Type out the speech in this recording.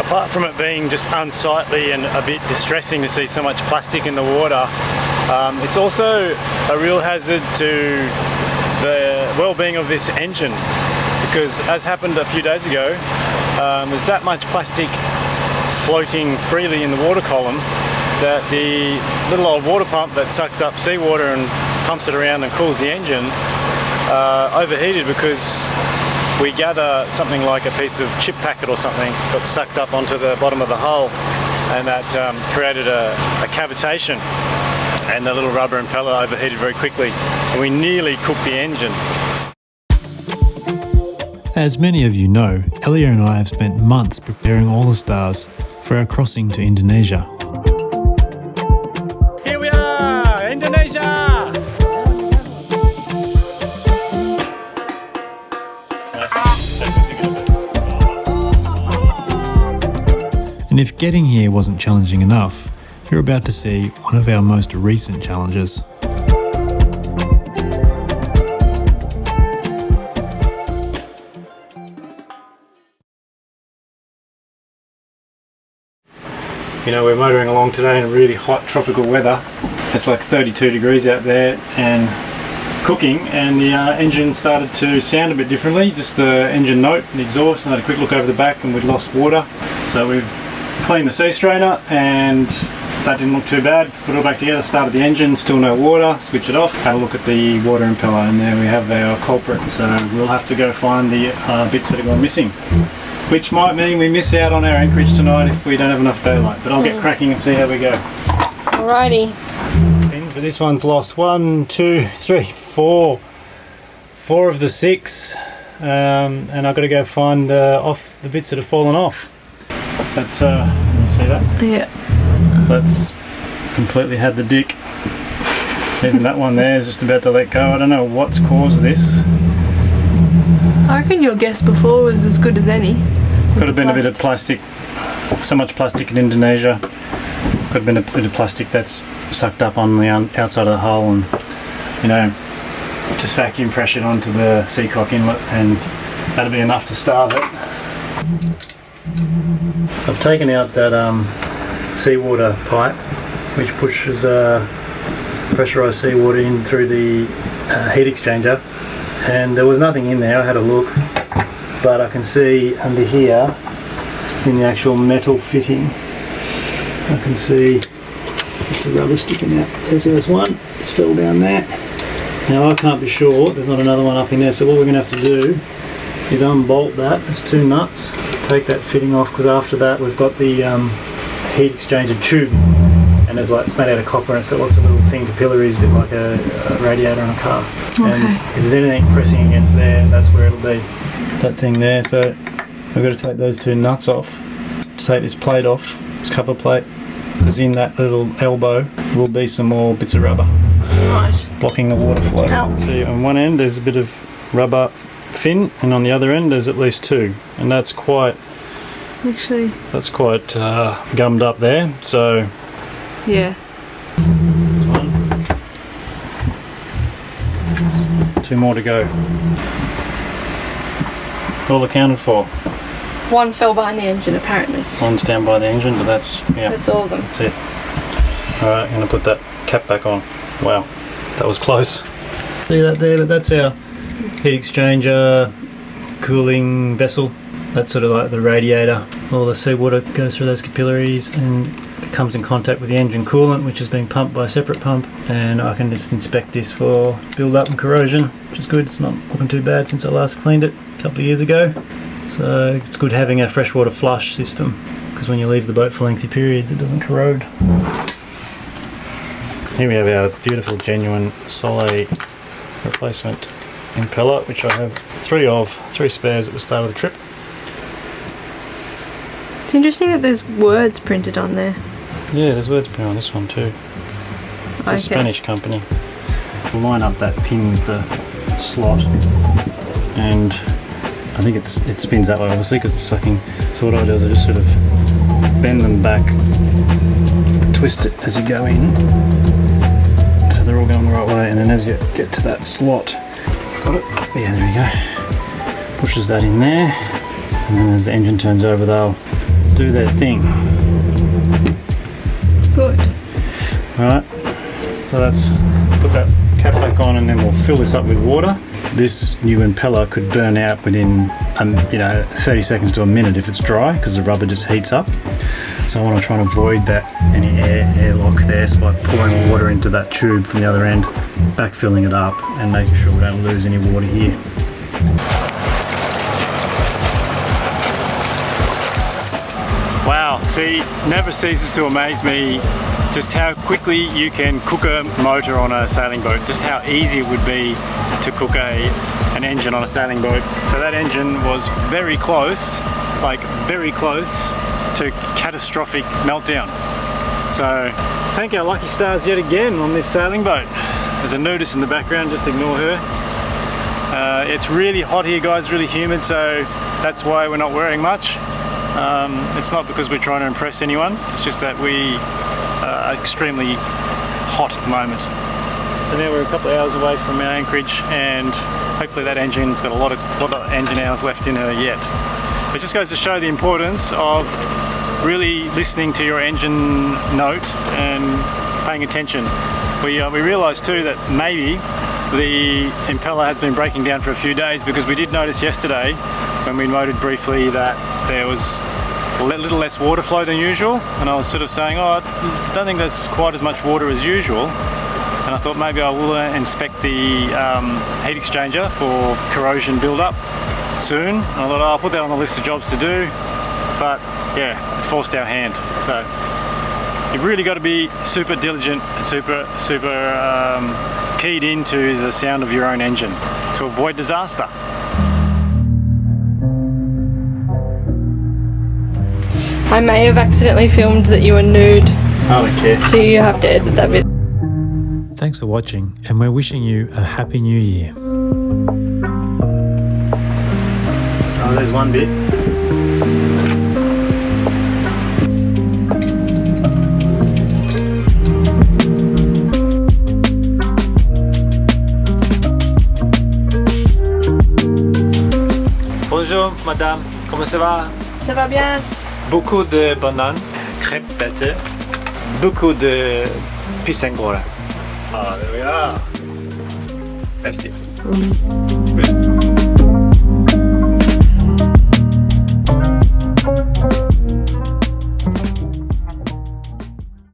apart from it being just unsightly and a bit distressing to see so much plastic in the water, it's also a real hazard to the well-being of this engine, because as happened a few days ago, there's that much plastic floating freely in the water column that the little old water pump that sucks up seawater and pumps it around and cools the engine overheated, because we gather something like a piece of chip packet or something got sucked up onto the bottom of the hull, and that created a cavitation, and the little rubber impeller overheated very quickly and we nearly cooked the engine. As many of you know, Elia and I have spent months preparing all the stars for our crossing to Indonesia. Here we are, Indonesia! And if getting here wasn't challenging enough, you're about to see one of our most recent challenges. You know, we're motoring along today in really hot tropical weather. It's like 32 degrees out there and cooking, and the engine started to sound a bit differently, just the engine note and the exhaust, and I had a quick look over the back and we'd lost water. So we've cleaned the sea strainer and that didn't look too bad. Put it all back together, started the engine, still no water, switched it off, had a look at the water impeller, and there we have our culprit. So we'll have to go find the bits that are gone missing, which might mean we miss out on our anchorage tonight if we don't have enough daylight. But I'll get cracking and see how we go. Alrighty. But this one's lost 1, 2, 3, 4 of the 6, and I've got to go find off the bits that have fallen off. That's can you see that? Yeah. That's completely had the dick. Even that one there is just about to let go. I don't know what's caused this. I reckon your guess before was as good as any. Could have been a bit of plastic. So much plastic in Indonesia. Could have been a bit of plastic that's sucked up on the outside of the hull, and you know, just vacuum pressured onto the seacock inlet, and that'll be enough to starve it. I've taken out that seawater pipe which pushes pressurized seawater in through the heat exchanger, and there was nothing in there. I had a look, but I can see under here in the actual metal fitting, I can see it's a rubber sticking out. There's one, it's fell down there. Now I can't be sure, there's not another one up in there, so what we're going to have to do is unbolt that. There's 2 nuts, take that fitting off, because after that we've got the heat exchanger tube, and there's like, it's made out of copper and it's got lots of little thin capillaries, a bit like a radiator on a car. Okay. And if there's anything pressing against there, that's where it'll be, that thing there. So I've got to take those 2 nuts off to take this plate off, this cover plate, because in that little elbow will be some more bits of rubber. Right. Blocking the water flow. Ow. See, on one end there's a bit of rubber fin, and on the other end there's at least 2, and that's quite gummed up there. So yeah, there's one. There's 2 more to go. All accounted for. one fell behind the engine apparently. One's down by the engine, but that's, yeah, That's all of them. that's it. Alright, I'm going to put that cap back on. Wow, that was close. See that there? But that's our heat exchanger cooling vessel. That's sort of like the radiator. All the seawater goes through those capillaries and it comes in contact with the engine coolant, which is being pumped by a separate pump, and I can just inspect this for build up and corrosion, which is good. It's not looking too bad since I last cleaned it a couple of years ago. So it's good having a freshwater flush system, because when you leave the boat for lengthy periods it doesn't corrode. Here we have our beautiful genuine Soleil replacement impeller, which I have 3 spares at the start of the trip. It's interesting that there's words printed on there. Yeah, there's words printed on this one too. It's a Spanish company. We'll line up that pin with the slot, and I think it spins that way obviously because it's sucking. So what I do is I just sort of bend them back, twist it as you go in, so they're all going the right way, and then as you get to that slot, got it? Yeah, there we go. Pushes that in there, and then as the engine turns over they'll do their thing. Good. Alright, so let's put that cap back on and then we'll fill this up with water. This new impeller could burn out within 30 seconds to a minute if it's dry, because the rubber just heats up. So I want to try and avoid that any airlock there, so by pouring water into that tube from the other end, backfilling it up and making sure we don't lose any water here. Wow, see, never ceases to amaze me just how quickly you can cook a motor on a sailing boat, just how easy it would be to cook an engine on a sailing boat. So that engine was very close, like very close to catastrophic meltdown. So thank our lucky stars yet again on this sailing boat. There's a nudist in the background, just ignore her. It's really hot here, guys, really humid, so that's why we're not wearing much. It's not because we're trying to impress anyone, it's just that we are extremely hot at the moment. So now we're a couple of hours away from our anchorage, and hopefully that engine's got a lot of engine hours left in her yet. It just goes to show the importance of really listening to your engine note and paying attention. We realised too that maybe the impeller has been breaking down for a few days, because we did notice yesterday when we motored briefly that there was a little less water flow than usual, and I was sort of saying, oh, I don't think there's quite as much water as usual, and I thought maybe I will inspect the heat exchanger for corrosion build-up soon. And I thought, oh, I'll put that on the list of jobs to do, but yeah, it forced our hand. So you've really got to be super diligent and super keyed into the sound of your own engine to avoid disaster. I may have accidentally filmed that you were nude, I don't care. so you have to edit that bit. Thanks for watching, and we're wishing you a happy new year. Oh, there's one bit. Bonjour madame, comment ça va? Ça va bien? Beaucoup de bananes, crêpes butter, beaucoup de pisangora. Ah, there we are. Tasty. Good.